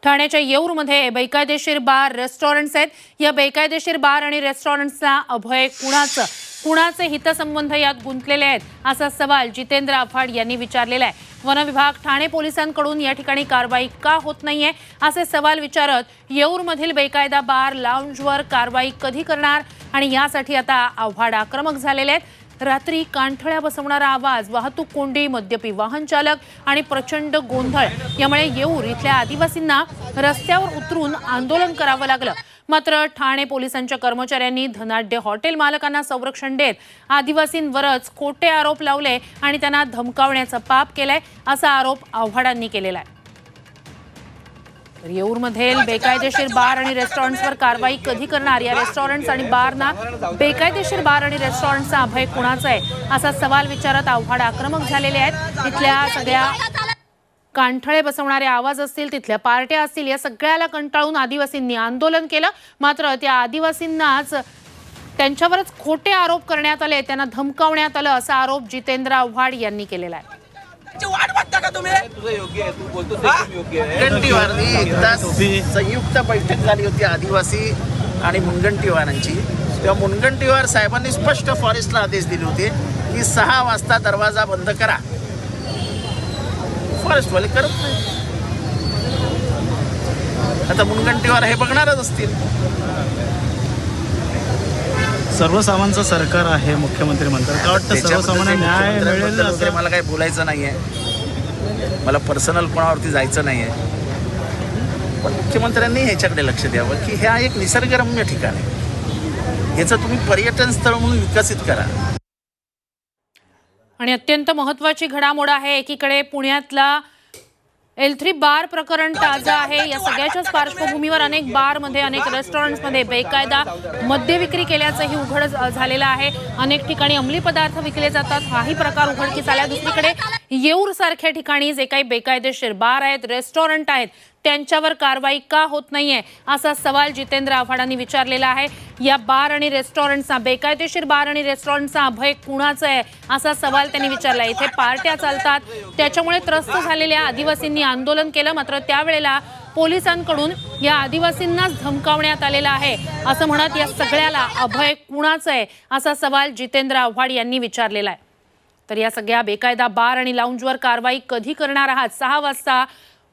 ठाण्याच्या येऊरमध्ये बेकायदेशीर बार रेस्टॉरंट्स आहेत। या बेकायदेशीर बार आणि रेस्टॉरंट्सचा अभय कुणाचे हितसंबंध यात गुंतलेले आहेत असा सवाल जितेंद्र आव्हाड यांनी विचारलेला आहे। वन विभाग ठाणे पोलिसांकडून या ठिकाणी कारवाई का होत नाहीये असे सवाल विचारत येऊरमधील बेकायदा बार लाऊंजवर कारवाई कधी करणार आणि यासाठी आता आव्हाड आक्रमक झालेले आहेत। रात्री कांठळ्या बसवणारा आवाज, वाहतूक कोंडी, मद्यपी वाहन चालक आणि प्रचंड गोंधळ यामुळे येऊर इथल्या आदिवासींना रस्त्यावर उतरून आंदोलन करावं लागलं। मात्र ठाणे पोलिसांच्या कर्मचाऱ्यांनी धनाढ्य हॉटेल मालकांना संरक्षण देत आदिवासींवरच खोटे आरोप लावले आणि त्यांना धमकावण्याचा पाप केलाय असा आरोप आव्हाडांनी केलेला आहे। तर येऊरमधील बेकायदेशीर बार आणि रेस्टॉरंट्सवर कारवाई कधी करणार? या रेस्टॉरंट्स आणि बारना बेकायदेशीर बार आणि रेस्टॉरंट्सचा अभय कुणाचा आहे असा सवाल विचारत आव्हाड आक्रमक झालेले आहेत। इथल्या सगळ्या कांठळे बसवणारे आवाज असतील, तिथल्या पार्ट्या असतील, या सगळ्याला कंटाळून आदिवासींनी आंदोलन केलं। मात्र त्या आदिवासींनाच त्यांच्यावरच खोटे आरोप करण्यात आले, त्यांना धमकावण्यात आलं असा आरोप जितेंद्र आव्हाड यांनी केलेला आहे। संयुक्त बैठक झाली होती आदिवासी आणि मुनगंटीवारांची। तेव्हा मुनगंटीवार साहेबांनी स्पष्ट फॉरेस्टला आदेश दिले होते की 6 वाजता दरवाजा बंद करा। फॉरेस्टवाले करत नाही। आता मुनगंटीवार हे बघणारच असतील। सर्वसामान्यांचं सरकार आहे मुख्यमंत्री म्हणतात, का वाटतं सर्वसामान्य न्याय मिळेल असं? मला काही बोलायचं नाहीये, मला पर्सनल कोणावरती जायचं नाहीये, पण मुख्यमंत्र्यांनी ह्याच्याकडे लक्ष द्यावं की हा एक निसर्गरम्य ठिकाण आहे, याचं तुम्ही पर्यटन स्थळ म्हणून विकसित करा। आणि अत्यंत महत्त्वाची घडामोड आहे, एकीकडे पुण्यातला L3 बार प्रकरण ताजा आहे। या सगळ्याच्याच पार्श्वभूमीवर अनेक बारमध्ये, अनेक रेस्टॉरंट्समध्ये बेकायदा मद्य विक्री केल्याचंही उघड झालेलं आहे। अनेक ठिकाणी अंमली पदार्थ विकले जातात, हाही प्रकार उघडकीस आला। दुसरीकडे येऊर सारख्या ठिकाणी जे काही बेकायदेशीर बार आहेत, रेस्टॉरंट आहेत, त्यांच्यावर कारवाई का होत नाहीये असा सवाल जितेंद्र आव्हाडांनी विचारलेला आहे। या बार आणि रेस्टॉरंटचा, बेकायदेशीर बार आणि रेस्टॉरंटचा अभय कुणाचा आहे असा सवाल त्यांनी विचारला। इथे पार्ट्या चालतात, त्याच्यामुळे त्रस्त झालेल्या आदिवासींनी आंदोलन केलं। मात्र त्यावेळेला पोलिसांकडून या आदिवासींनाच धमकावण्यात आलेला आहे असं म्हणत या सगळ्याला अभय कुणाचा आहे असा सवाल जितेंद्र आव्हाड यांनी विचारलेला आहे। तर या सगळ्या बेकायदा बार आणि लाऊंजवर कारवाई कधी करणार आहात? 6 वाजता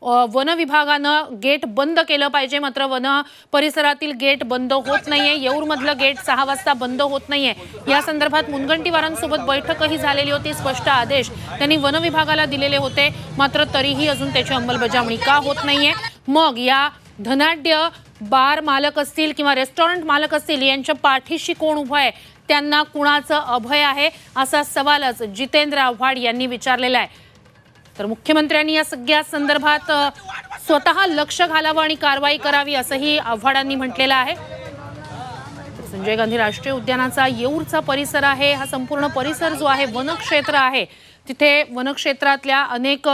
वन विभागानं गेट बंद केलं पाहिजे, मात्र वन परिसरातील गेट बंद होत नाहीये। येऊरमधलं गेट 6 वाजता बंद होत नाहीये। या संदर्भात मुनगंटीवारांसोबत बैठकही झालेली होती। स्पष्ट आदेश त्यांनी वन विभागाला दिलेले होते, मात्र तरीही अजून त्याची अंमलबजावणी का होत नाहीये? मग या धनाढ्य बार मालक असतील किंवा रेस्टॉरंट मालक असतील, यांच्या पाठीशी कोण उभं आहे? त्यांना कुणाचं अभय आहे असा सवालच जितेंद्र आव्हाड यांनी विचारलेला आहे। तर मुख्यमंत्र्यांनी या सगळ्या संदर्भात स्वतः लक्ष घालावं आणि कारवाई करावी असंही आव्हाडांनी म्हटलेलं आहे। संजय गांधी राष्ट्रीय उद्यानाचा येऊरचा परिसर आहे, हा संपूर्ण परिसर जो आहे वनक्षेत्र आहे। तिथे वनक्षेत्रातल्या अनेक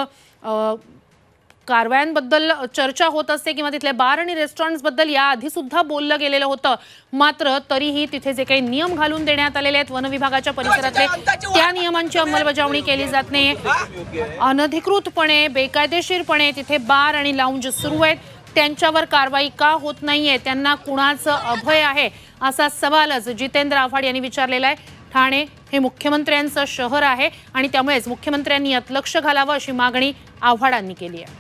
कारवायांबद्दल चर्चा होत असते किंवा तिथल्या बार आणि रेस्टॉरंट्सबद्दल याआधी सुद्धा बोललं गेलेलं होतं। मात्र तरीही तिथे जे काही नियम घालून देण्यात आलेले आहेत वन विभागाच्या परिसरातले, त्या नियमांची अंमलबजावणी केली जात नाहीये। अनधिकृतपणे, बेकायदेशीरपणे तिथे बार आणि लाऊंज सुरू आहेत, त्यांच्यावर कारवाई का होत नाहीये? त्यांना कुणाचं अभय आहे असा सवालच जितेंद्र आव्हाड यांनी विचारलेला आहे। ठाणे हे मुख्यमंत्र्यांचं शहर आहे आणि त्यामुळेच मुख्यमंत्र्यांनी यात लक्ष घालावं अशी मागणी आव्हाडांनी केली आहे।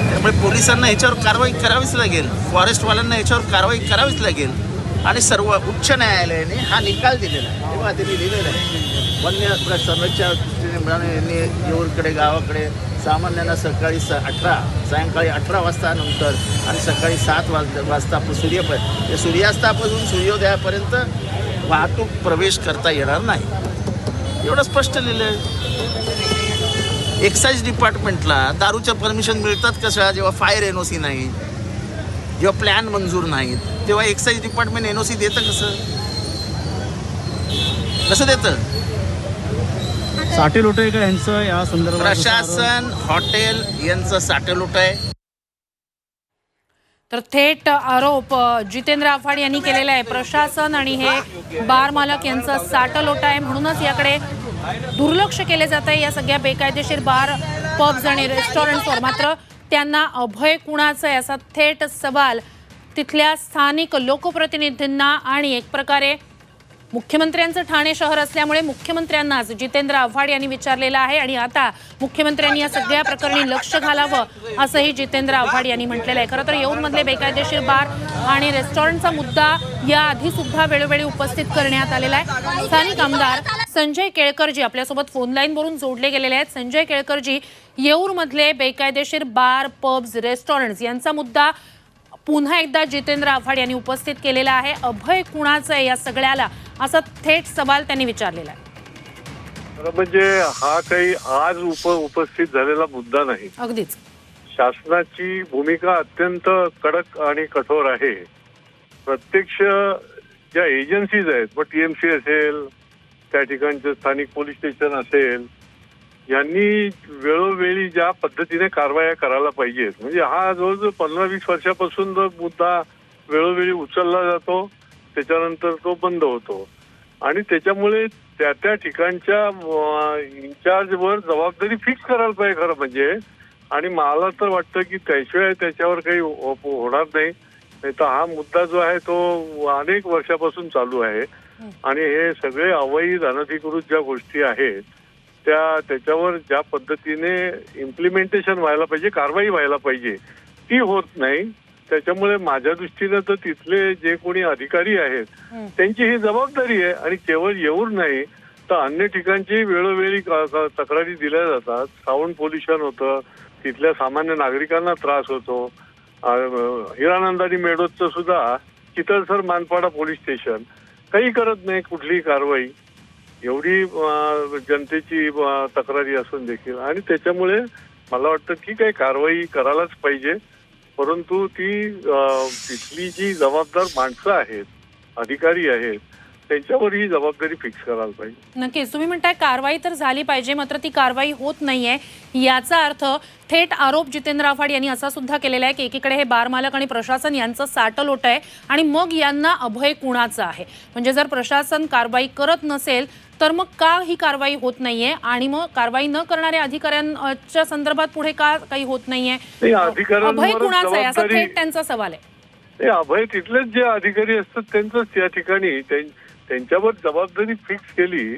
त्यामुळे पोलिसांना ह्याच्यावर कारवाई करावीच लागेल, फॉरेस्टवाल्यांना ह्याच्यावर कारवाई करावीच लागेल आणि सर्व उच्च न्यायालयाने हा निकाल दिलेला आहे। तेव्हा त्यांनी लिहिलेलं आहे, वन्य संरक्षणाच्या दृष्टीने मिळाले यांनी येऊरकडे, गावाकडे सामान्यांना सकाळी 18, सायंकाळी 18 वाजता नंतर आणि सकाळी 7 वाजता सूर्यास्तापासून सूर्योदयापर्यंत वाहतूक प्रवेश करता येणार नाही, एवढं स्पष्ट लिहिलं आहे। एक्साईज डिपार्टमेंटला दारूच्या परमिशन मिळतात कशा? जेव्हा फायर NOC नाही, जेव्हा प्लॅन मंजूर नाहीत, तेव्हा एक्साईज डिपार्टमेंट NOC देतं कसं देतं? साठे लोटे यांचं या संदर्भात प्रशासन, हॉटेल यांचं साठेलोट आहे। तर थेट आरोप जितेंद्र आव्हाड यांनी केलेला आहे। प्रशासन आणि हे बार मालक यांचं साठलोट आहे, म्हणूनच याकडे दुर्लक्ष केले जात आहे या सगळ्या बेकायदेशीर बार, पब्स आणि रेस्टॉरंट्सवर. मात्र त्यांना अभय कुणाचं आहे असा थेट सवाल तिथल्या स्थानिक लोकप्रतिनिधींना आणि एक प्रकारे मुख्यमंत्र्यांचं ठाणे शहर असल्यामुळे मुख्यमंत्र्यांनाच जितेंद्र आव्हाड यांनी विचारलेलं आहे. आणि आता मुख्यमंत्र्यांनी या सगळ्या प्रकरणी लक्ष घालावं असंही जितेंद्र आव्हाड यांनी म्हटलेलं आहे. खरं तर येऊरमधले बेकायदेशीर बार आणि रेस्टॉरंटचा मुद्दा याआधी सुद्धा वेळोवेळी उपस्थित करण्यात आलेला आहे. स्थानिक आमदार संजय केळकरजी आपल्यासोबत फोन लाईनवरून जोडले गेलेले आहेत. संजय केळकरजी, येऊरमधले बेकायदेशीर बार, पब्स, रेस्टॉरंट्स यांचा मुद्दा पुन्हा एकदा जितेंद्र आव्हाड यांनी उपस्थित केलेला आहे. अभय कुणाचं आहे या सगळ्याला असा थेट सवाल त्यांनी विचारलेला आहे. म्हणजे हा काही आज उपस्थित झालेला मुद्दा नाही. अगदीच शासनाची भूमिका अत्यंत कडक आणि कठोर आहे. प्रत्यक्ष ज्या एजन्सीज आहेत, मग TMC असेल, त्या ठिकाणचे स्थानिक पोलीस स्टेशन असेल, यांनी वेळोवेळी ज्या पद्धतीने कारवाया करायला पाहिजेत. म्हणजे हा जवळजवळ 15-20 वर्षापासून जो मुद्दा वेळोवेळी उचलला जातो, त्याच्यानंतर तो बंद होतो आणि त्याच्यामुळे त्या त्या ठिकाणच्या इन्चार्जवर जबाबदारी फिक्स करायला पाहिजे खरं म्हणजे. आणि मला तर वाटतं की त्याशिवाय त्याच्यावर काही होणार नाही. तर हा मुद्दा जो आहे तो अनेक वर्षापासून चालू आहे आणि हे सगळे अवैध अनधिकृत ज्या गोष्टी आहेत त्याच्यावर ज्या पद्धतीने इम्प्लिमेंटेशन व्हायला पाहिजे, कारवाई व्हायला पाहिजे, ती होत नाही. त्याच्यामुळे माझ्या दृष्टीनं तर तिथले जे कोणी अधिकारी आहेत त्यांची ही जबाबदारी आहे. आणि केवळ येऊर नाही तर अन्य ठिकाणची वेळोवेळी तक्रारी दिल्या जातात. साऊंड पोल्युशन होतं, तिथल्या सामान्य नागरिकांना त्रास होतो. हिरानंदानी मेडोजचं सुद्धा चितळसर मानपाडा पोलीस स्टेशन काही करत नाही कुठलीही कारवाई, एवढी जनतेची तक्रारी असून देखील. आणि त्याच्यामुळे मला वाटतं ठीक आहे, कारवाई करायलाच पाहिजे, परंतु ती तिथली जी जबाबदार माणसं आहेत, अधिकारी आहेत, त्यांच्यावर ही जबाबदारी फिक्स करायला पाहिजे. नक्कीच तुम्ही म्हणताय कारवाई तर झाली पाहिजे, मात्र ती कारवाई होत नाहीये. याचा अर्थ थेट आरोप जितेंद्र आव्हाड यांनी असा सुद्धा केलेला आहे की एकीकडे हे बार मालक आणि प्रशासन यांचं साटल होत आहे आणि मग यांना अभय कुणाचं आहे. म्हणजे जर प्रशासन कारवाई करत नसेल तर मग का ही कारवाई होत नाहीये आणि मग कारवाई न करणाऱ्या अधिकाऱ्यांच्या संदर्भात पुढे का काही होत नाहीये, अभय कुणाचं आहे असा थेट त्यांचा सवाल आहे. अभय तिथलेच जे अधिकारी असतात त्यांचंच त्या ठिकाणी त्यांच्यावर जबाबदारी फिक्स केली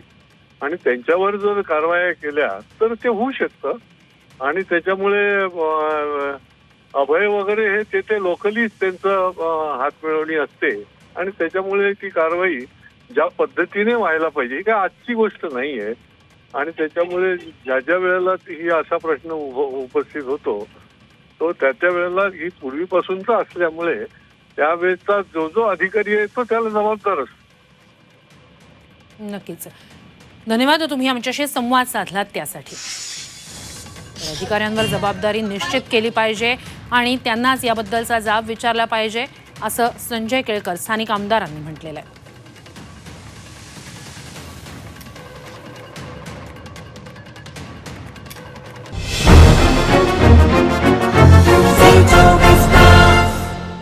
आणि त्यांच्यावर जर कारवाया केल्या तर ते होऊ शकतं. आणि त्याच्यामुळे अभय वगैरे हे ते लोकलीच त्यांचं हात मिळवणी असते आणि त्याच्यामुळे ती कारवाई ज्या पद्धतीने व्हायला पाहिजे का आजची गोष्ट नाही आहे. आणि त्याच्यामुळे ज्या ज्या वेळेला ही असा प्रश्न उपस्थित होतो तो त्या वेळेला ही पूर्वीपासूनचा असल्यामुळे त्यावेळेचा जो अधिकारी आहे तो त्याला जबाबदार असतो. नक्कीच धन्यवाद तुम्ही आमच्याशी संवाद साधलात त्यासाठी. अधिकाऱ्यांवर जबाबदारी निश्चित केली पाहिजे आणि त्यांनाच याबद्दलचा जाब विचारला पाहिजे असं संजय केळकर स्थानिक आमदारांनी म्हटलेलं आहे.